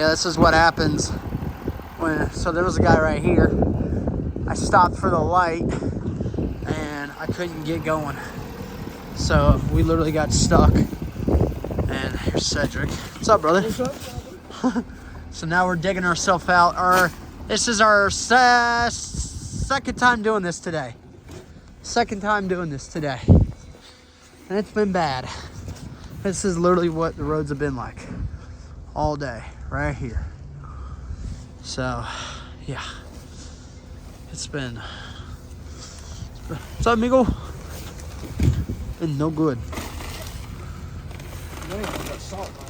Yeah, this is what happens when, so there was a guy right here. I stopped for the light and I couldn't get going. So we literally got stuck. And here's Cedric. What's up, brother? What's up? So now we're digging ourselves out. This is our second time doing this today. Second time doing this today. And it's been bad. This is literally what the roads have been like all day, right here. So, yeah. It's been what's up, amigo? Been no good. You ain't got salt, man.